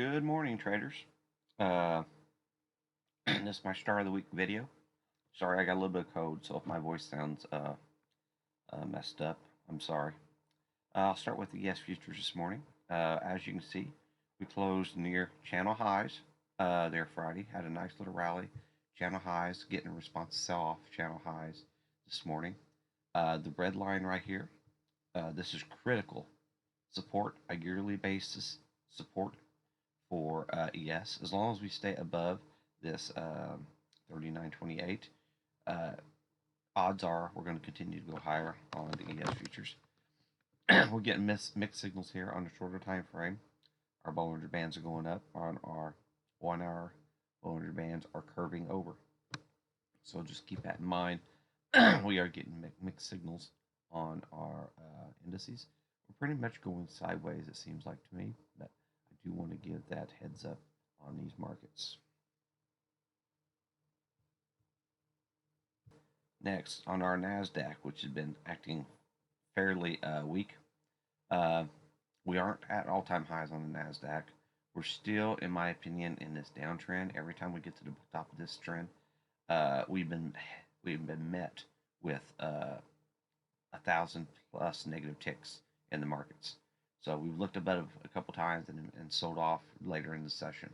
Good morning, traders. Uh, this is my start of the week video. Sorry, I got a little bit of cold, so if my voice sounds messed up, I'm sorry. I'll start with the ES futures this morning. As you can see, we closed near channel highs there Friday. Had a nice little rally. Channel highs, getting a response to sell off channel highs this morning. The red line right here, this is critical support, a yearly basis support for ES. As long as we stay above this 39.28, odds are we're going to continue to go higher on the ES futures. We're getting mixed signals here on a shorter time frame. Our Bollinger Bands are going up. On our 1 hour, Bollinger Bands are curving over. So just keep that in mind. We are getting mixed signals on our indices. We're pretty much going sideways, it seems like to me, but I do want to give that heads up on these markets. Next, on our NASDAQ, which has been acting fairly weak, we aren't at all-time highs on the NASDAQ. We're still, in my opinion, in this downtrend. Every time we get to the top of this trend, we've been met with 1,000 plus negative ticks in the markets. So we've looked above a couple times and sold off later in the session.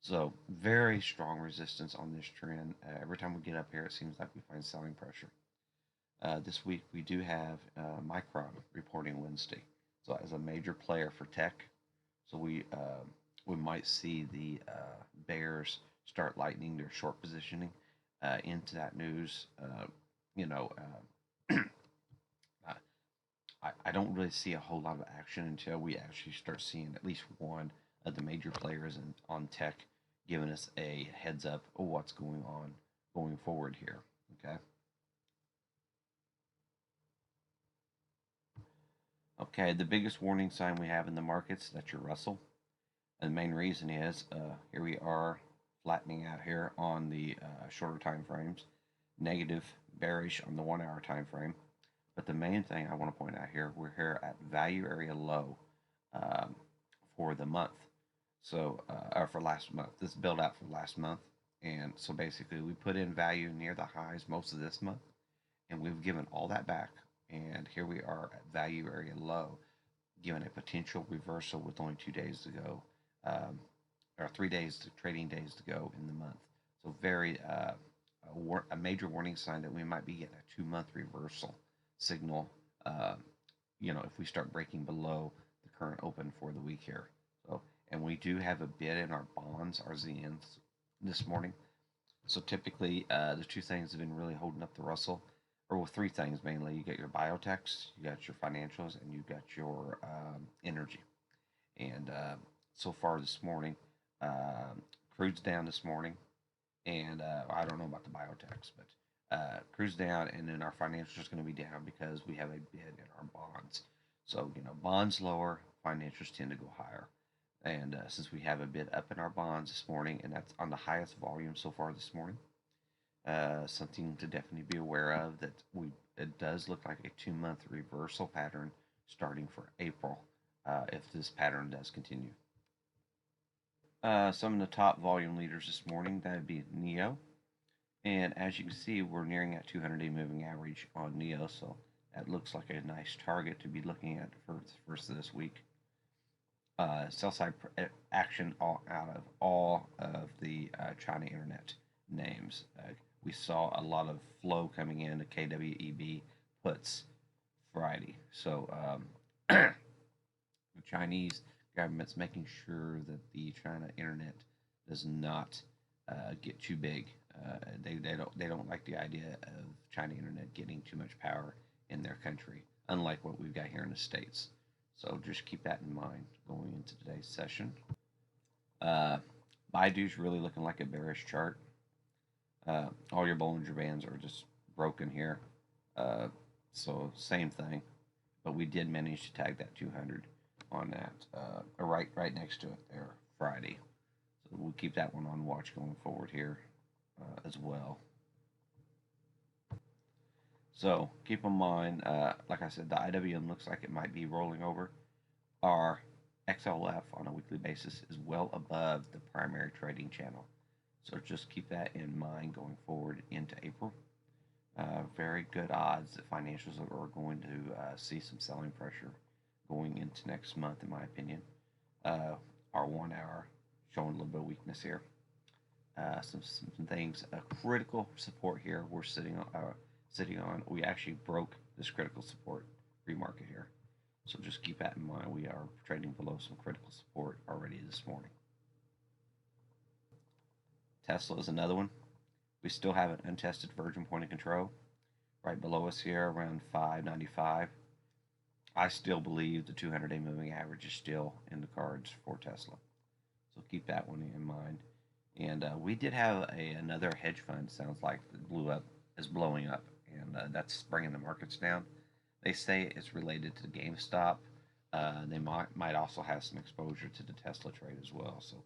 So very strong resistance on this trend. Every time we get up here, it seems like we find selling pressure. This week we do have Micron reporting Wednesday, so as a major player for tech. So we might see the bears start lightening their short positioning into that news. I don't really see a whole lot of action until we actually start seeing at least one of the major players on tech giving us a heads up of what's going on going forward here. Okay. Okay, the biggest warning sign we have in the markets, that's your Russell. And the main reason is here we are flattening out here on the shorter time frames, negative bearish on the 1 hour time frame. But the main thing I want to point out here, we're here at value area low for the month. So, or for last month. This build out for last month. And so basically we put in value near the highs most of this month, and we've given all that back. And here we are at value area low, given a potential reversal with only 2 days to go, or 3 days to trading days to go in the month. So very a major warning sign that we might be getting a 2-month reversal signal, if we start breaking below the current open for the week here. So, and we do have a bid in our bonds, our ZNs, this morning. So typically, the two things have been really holding up the Russell, or well, three things mainly. You got your biotechs, you got your financials, and you got your energy. And so far this morning, crude's down this morning, and I don't know about the biotechs, but cruise down, and then our financials is going to be down because we have a bid in our bonds. So, bonds lower, financials tend to go higher. And since we have a bid up in our bonds this morning, and that's on the highest volume so far this morning, something to definitely be aware of, that it does look like a 2-month reversal pattern starting for April if this pattern does continue. Some of the top volume leaders this morning, that would be NEO. And as you can see, we're nearing that 200-day moving average on NEO, so that looks like a nice target to be looking at for the first of this week. Sell side action out of all of the China internet names. We saw a lot of flow coming in to KWEB puts Friday. So the Chinese government's making sure that the China internet does not get too big. They don't like the idea of China internet getting too much power in their country, unlike what we've got here in the States. So just keep that in mind going into today's session. Baidu's really looking like a bearish chart. All your Bollinger Bands are just broken here. So same thing, but we did manage to tag that 200 on that, right next to it there Friday. So we'll keep that one on watch going forward here as well. So keep in mind, like I said, the IWM looks like it might be rolling over. Our XLF on a weekly basis is well above the primary trading channel. So just keep that in mind going forward into April. Very good odds that financials are going to see some selling pressure going into next month, in my opinion. Our 1 hour showing a little bit of weakness here. Some things. Critical support here. We're sitting on. We actually broke this critical support pre-market here. So just keep that in mind. We are trading below some critical support already this morning. Tesla is another one. We still have an untested virgin point of control right below us here around 595. I still believe the 200-day moving average is still in the cards for Tesla. So keep that one in mind. And we did have another hedge fund, sounds like, that is blowing up, and that's bringing the markets down. They say it's related to GameStop. They might also have some exposure to the Tesla trade as well. So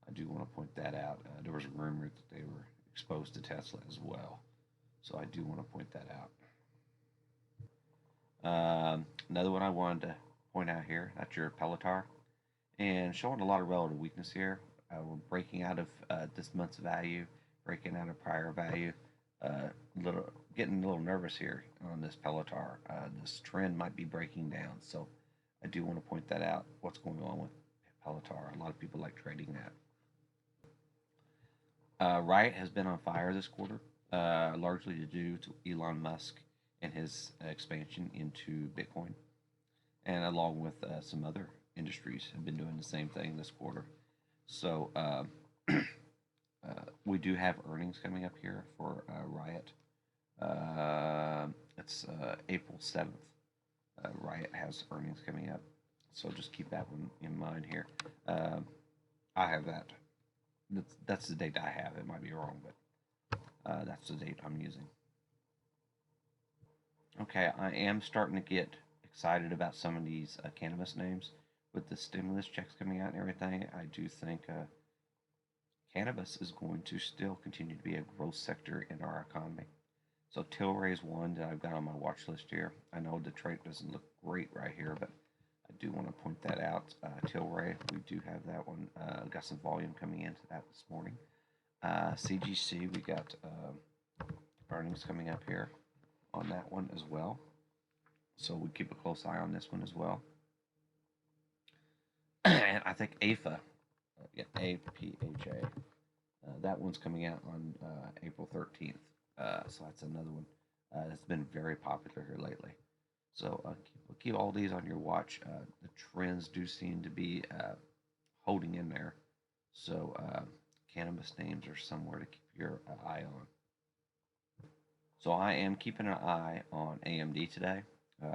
I do want to point that out. There was a rumor that they were exposed to Tesla as well. So I do want to point that out. Another one I wanted to point out here, that's your Peloton. And showing a lot of relative weakness here. We're breaking out of this month's value, breaking out of prior value. Getting a little nervous here on this Peloton. This trend might be breaking down, so I do want to point that out. What's going on with Peloton? A lot of people like trading that. Riot has been on fire this quarter, largely due to Elon Musk and his expansion into Bitcoin, and along with some other industries have been doing the same thing this quarter. So we do have earnings coming up here for Riot. It's April 7th. Riot has earnings coming up. So just keep that one in mind here. I have that. That's the date I have. It might be wrong, but that's the date I'm using. Okay, I am starting to get excited about some of these cannabis names with the stimulus checks coming out and everything. I do think cannabis is going to still continue to be a growth sector in our economy. So Tilray is one that I've got on my watch list here. I know the trade doesn't look great right here, but I do want to point that out. Tilray, we do have that one. Got some volume coming into that this morning. CGC, we got earnings coming up here on that one as well. So we keep a close eye on this one as well. And I think APHA, APHA, that one's coming out on April 13th. So that's another one that's been very popular here lately. So keep all these on your watch. The trends do seem to be holding in there. So cannabis names are somewhere to keep your eye on. So I am keeping an eye on AMD today.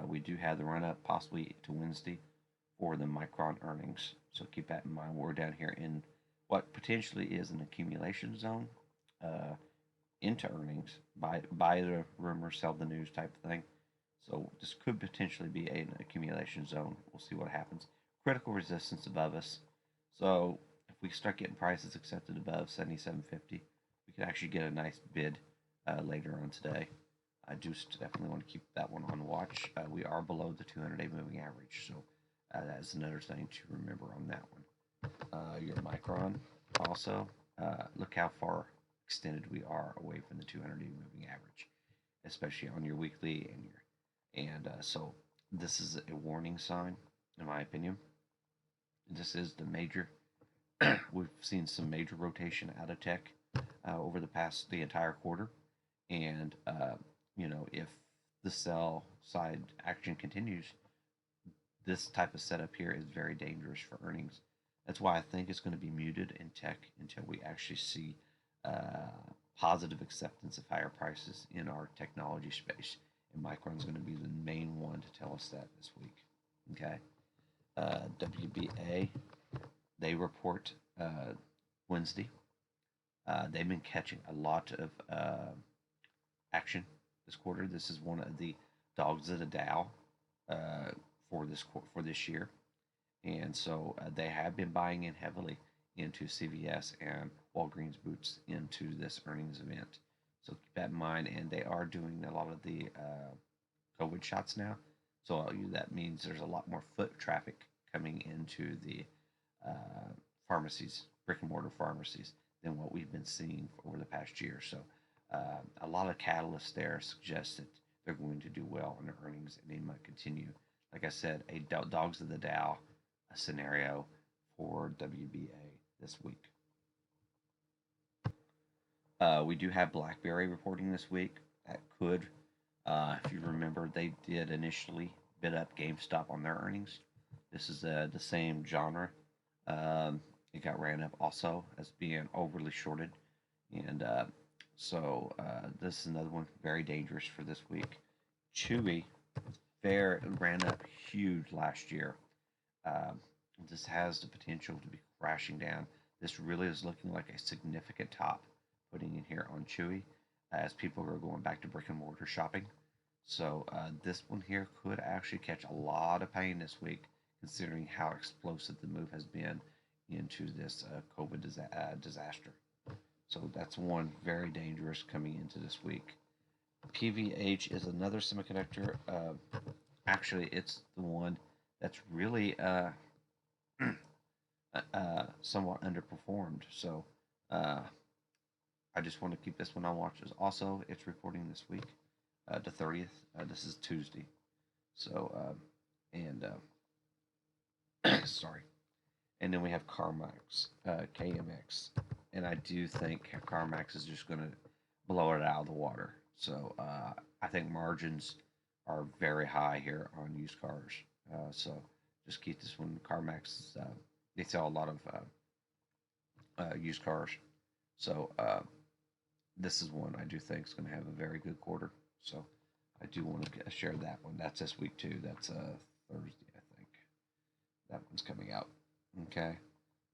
We do have the run up possibly to Wednesday for the Micron earnings. So keep that in mind. We're down here in what potentially is an accumulation zone into earnings. Buy the rumor, sell the news type of thing. So this could potentially be an accumulation zone. We'll see what happens. Critical resistance above us. So if we start getting prices accepted above 77.50, we could actually get a nice bid later on today. I do definitely want to keep that one on watch. We are below the 200-day moving average, so that is another thing to remember on that one. Your Micron also, look how far extended we are away from the 200-day moving average, especially on your weekly and so this is a warning sign, in my opinion. This is the major. We've seen some major rotation out of tech over the entire quarter, and if the sell side action continues, this type of setup here is very dangerous for earnings. That's why I think it's going to be muted in tech until we actually see positive acceptance of higher prices in our technology space. And Micron's going to be the main one to tell us that this week. Okay. WBA, they report Wednesday. They've been catching a lot of action this quarter. This is one of the dogs of the Dow for this year, and so they have been buying in heavily into CVS and Walgreens boots into this earnings event. So keep that in mind, and they are doing a lot of the COVID shots now. So that means there's a lot more foot traffic coming into the pharmacies, brick and mortar pharmacies, than what we've been seeing over the past year. So a lot of catalysts there suggest that they're going to do well in their earnings and they might continue. Like I said, a dogs of the Dow scenario for WBA this week. We do have BlackBerry reporting this week. That could, if you remember, they did initially bid up GameStop on their earnings. This is the same genre. It got ran up also as being overly shorted, and this is another one very dangerous for this week. Chewy, fair ran up huge last year. This has the potential to be crashing down. This really is looking like a significant top putting in here on Chewy as people are going back to brick and mortar shopping. So this one here could actually catch a lot of pain this week, considering how explosive the move has been into this COVID disaster. So that's one very dangerous coming into this week. PVH is another semiconductor. Actually, it's the one that's really somewhat underperformed. So I just want to keep this one on watch. Also, it's reporting this week, the 30th. This is Tuesday. So, sorry. And then we have CarMax, KMX. And I do think CarMax is just going to blow it out of the water. So I think margins are very high here on used cars. So just keep this one. CarMax, they sell a lot of used cars. So this is one I do think is going to have a very good quarter. So I do want to share that one. That's this week too. That's Thursday, I think. That one's coming out. Okay.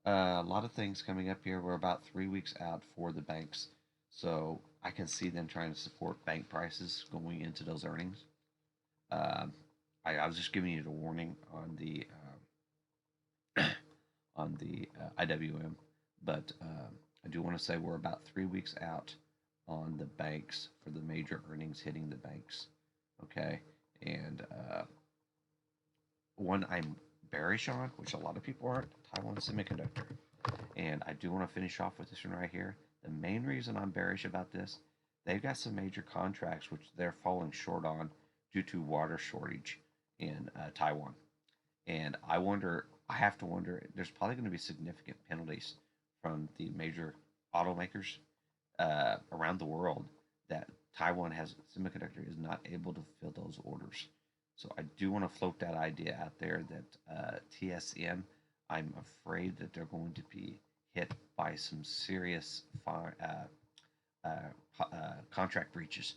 A lot of things coming up here. We're about 3 weeks out for the banks. So I can see them trying to support bank prices going into those earnings. I was just giving you the warning on the IWM, but I do want to say we're about 3 weeks out on the banks for the major earnings hitting the banks. Okay, and one I'm bearish on, which a lot of people aren't, Taiwan Semiconductor. And I do want to finish off with this one right here. The main reason I'm bearish about this, they've got some major contracts which they're falling short on due to water shortage in Taiwan. And I have to wonder, there's probably going to be significant penalties from the major automakers around the world that Taiwan has semiconductor is not able to fulfill those orders. So I do want to float that idea out there that TSM, I'm afraid that they're going to be hit by some serious contract breaches.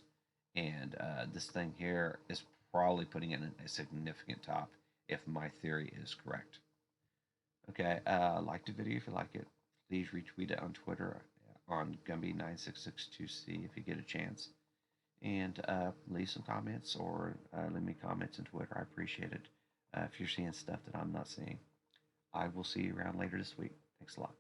And this thing here is probably putting in a significant top if my theory is correct. Okay, like the video if you like it. Please retweet it on Twitter on Gumby9662C if you get a chance. And leave some comments or leave me comments on Twitter. I appreciate it. If you're seeing stuff that I'm not seeing, I will see you around later this week. Thanks a lot.